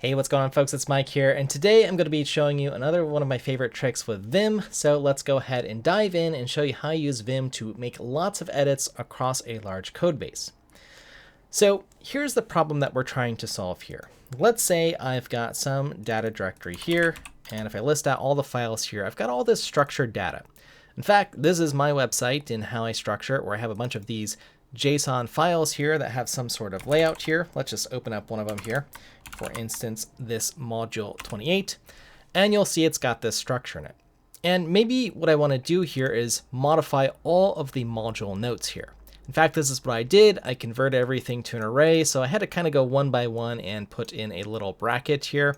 Hey, what's going on, folks? It's Mike here, and today I'm going to be showing you another one of my favorite tricks with Vim. So let's go ahead and dive in and show you how you use Vim to make lots of edits across a large code base. So here's the problem that we're trying to solve here. Let's say I've got some data directory here, and if I list out all the files here, I've got all this structured data. In fact, this is my website in how I structure it, where I have a bunch of these JSON files here that have some sort of layout here. Let's just open up one of them here. For instance, this module 28, and you'll see it's got this structure in it. And maybe what I want to do here is modify all of the module notes here. In fact, this is what I did. I converted everything to an array, so I had to kind of go one by one and put in a little bracket here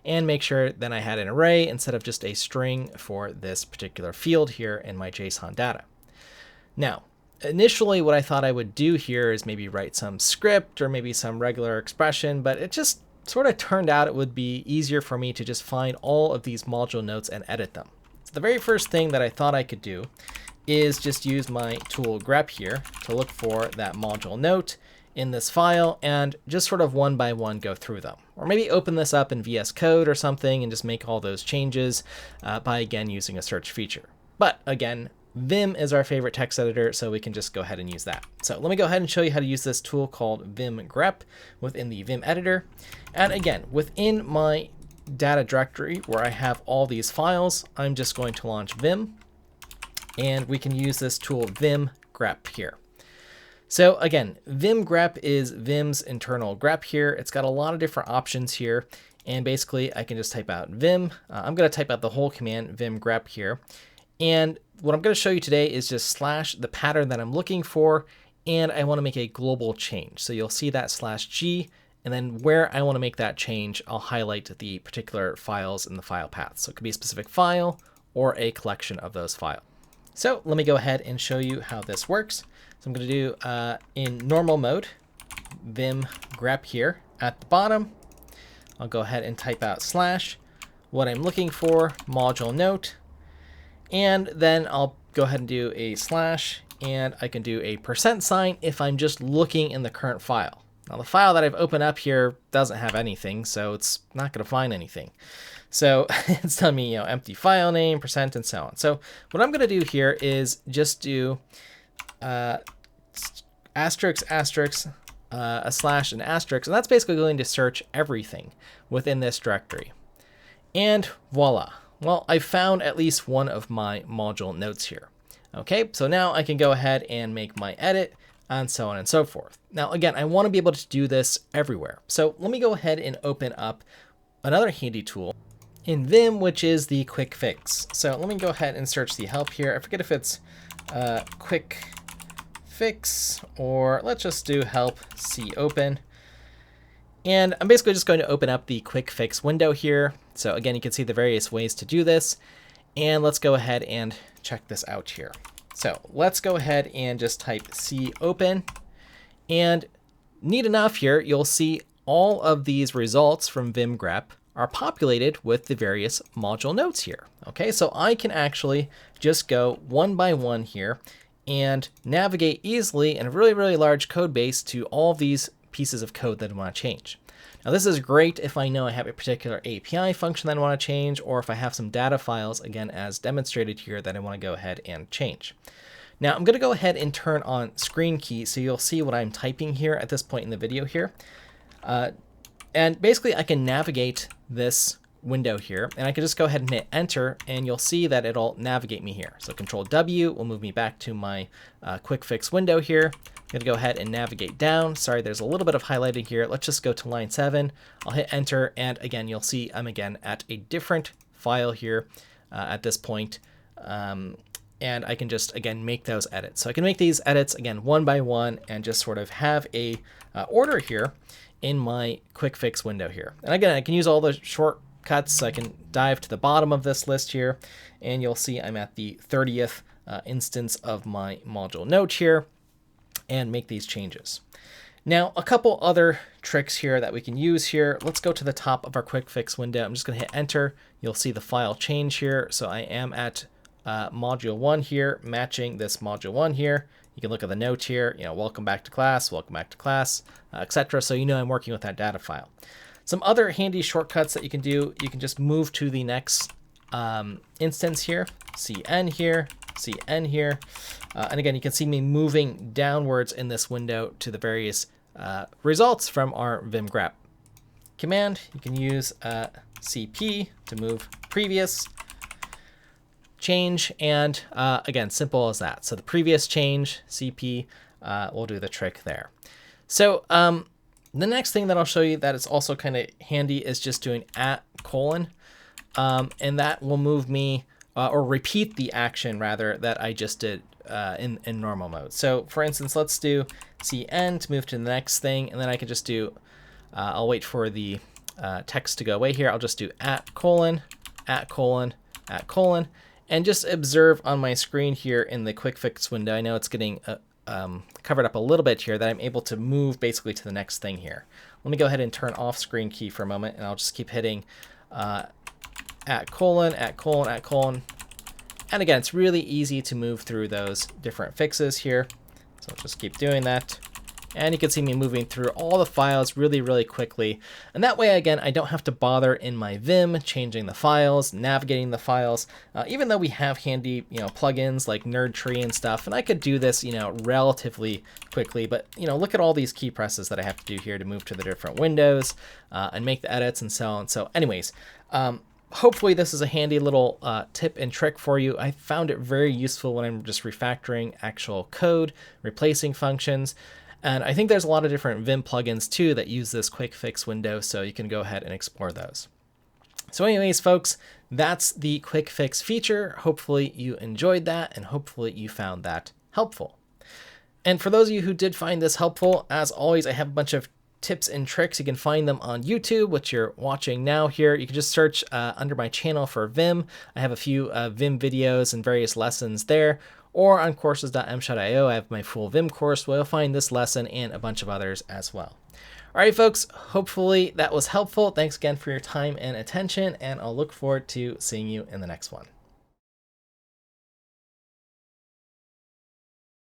and make sure that I had an array instead of just a string for this particular field here in my JSON data. Now, initially what I thought I would do here is maybe write some script or maybe some regular expression, but it just sort of turned out it would be easier for me to just find all of these module notes and edit them. So the very first thing that I thought I could do is just use my tool grep here to look for that module note in this file and just sort of one by one go through them. Or maybe open this up in VS Code or something and just make all those changes by again using a search feature. But again, Vim is our favorite text editor, so we can just go ahead and use that. So let me go ahead and show you how to use this tool called vimgrep within the Vim editor. And again, within my data directory where I have all these files, I'm just going to launch Vim, and we can use this tool vimgrep here. So again, vimgrep is Vim's internal grep here. It's got a lot of different options here, and basically I can just type out Vim. I'm going to type out the whole command vimgrep here. And what I'm going to show you today is just slash the pattern that I'm looking for, and I want to make a global change. So you'll see that /g, and then where I want to make that change, I'll highlight the particular files in the file path. So it could be a specific file or a collection of those files. So let me go ahead and show you how this works. So I'm going to do in normal mode, vimgrep here at the bottom. I'll go ahead and type out slash what I'm looking for, module note. And then I'll go ahead and do a slash, and I can do a % if I'm just looking in the current file. Now the file that I've opened up here doesn't have anything, so it's not going to find anything. So it's telling me, empty file name, % and so on. So what I'm going to do here is just do asterisk, asterisk, a slash, and asterisk, and that's basically going to search everything within this directory. And voila. Well, I found at least one of my module notes here. Okay, so now I can go ahead and make my edit and so on and so forth. Now, again, I want to be able to do this everywhere. So let me go ahead and open up another handy tool in Vim, which is the quickfix. So let me go ahead and search the help here. I forget if it's quickfix or let's just do help copen. And I'm basically just going to open up the quick fix window here. So again, you can see the various ways to do this. And let's go ahead and check this out here. So let's go ahead and just type copen. And neat enough here, you'll see all of these results from vimgrep are populated with the various module notes here. Okay, so I can actually just go one by one here and navigate easily in a really, really large code base to all of these pieces of code that I want to change. Now this is great if I know I have a particular API function that I want to change, or if I have some data files, again, as demonstrated here, that I want to go ahead and change. Now I'm going to go ahead and turn on screen key so you'll see what I'm typing here at this point in the video here. And basically I can navigate this window here, and I can just go ahead and hit enter, and you'll see that it'll navigate me here. So ctrl+w will move me back to my quick fix window here. I'm going to go ahead and navigate down. Sorry, there's a little bit of highlighting here. Let's just go to line 7. I'll hit enter, and again, you'll see I'm again at a different file here at this point. And I can just, again, make those edits. So I can make these edits, again, one by one, and just sort of have a order here in my quick fix window here. And again, I can use all the shortcuts, so I can dive to the bottom of this list here, and you'll see I'm at the 30th instance of my module note here, and make these changes. Now, a couple other tricks here that we can use here. Let's go to the top of our quick fix window. I'm just going to hit enter. You'll see the file change here. So I am at module 1 here, matching this module 1 here. You can look at the note here, welcome back to class, etc. So I'm working with that data file. Some other handy shortcuts that you can do, you can just move to the next instance here, cn here, cn here. And again, you can see me moving downwards in this window to the various results from our vimgrep command. You can use cp to move previous change, and again, simple as that. So the previous change, cp, will do the trick there. So the next thing that I'll show you that is also kind of handy is just doing @:, and that will move me or repeat the action rather that I just did in normal mode. So for instance, let's do cn to move to the next thing, and then I can just do, I'll wait for the text to go away here. I'll just do @:, @:, and just observe on my screen here in the quick fix window. I know it's getting covered up a little bit here, that I'm able to move basically to the next thing here. Let me go ahead and turn off screen key for a moment, and I'll just keep hitting @:, and again, it's really easy to move through those different fixes here. So I'll just keep doing that. And you can see me moving through all the files really, really quickly. And that way, again, I don't have to bother in my Vim changing the files, navigating the files, even though we have handy, plugins like Nerd Tree and stuff. And I could do this, relatively quickly. But, look at all these key presses that I have to do here to move to the different windows and make the edits and so on. So anyways, hopefully this is a handy little tip and trick for you. I found it very useful when I'm just refactoring actual code, replacing functions. And I think there's a lot of different Vim plugins too that use this quick fix window, so you can go ahead and explore those. So anyways, folks, that's the quick fix feature. Hopefully you enjoyed that, and hopefully you found that helpful. And for those of you who did find this helpful, as always, I have a bunch of tips and tricks. You can find them on YouTube, which you're watching now here. You can just search under my channel for Vim. I have a few Vim videos and various lessons there. Or on courses.mshot.io, I have my full Vim course where you'll find this lesson and a bunch of others as well. All right, folks, hopefully that was helpful. Thanks again for your time and attention, and I'll look forward to seeing you in the next one.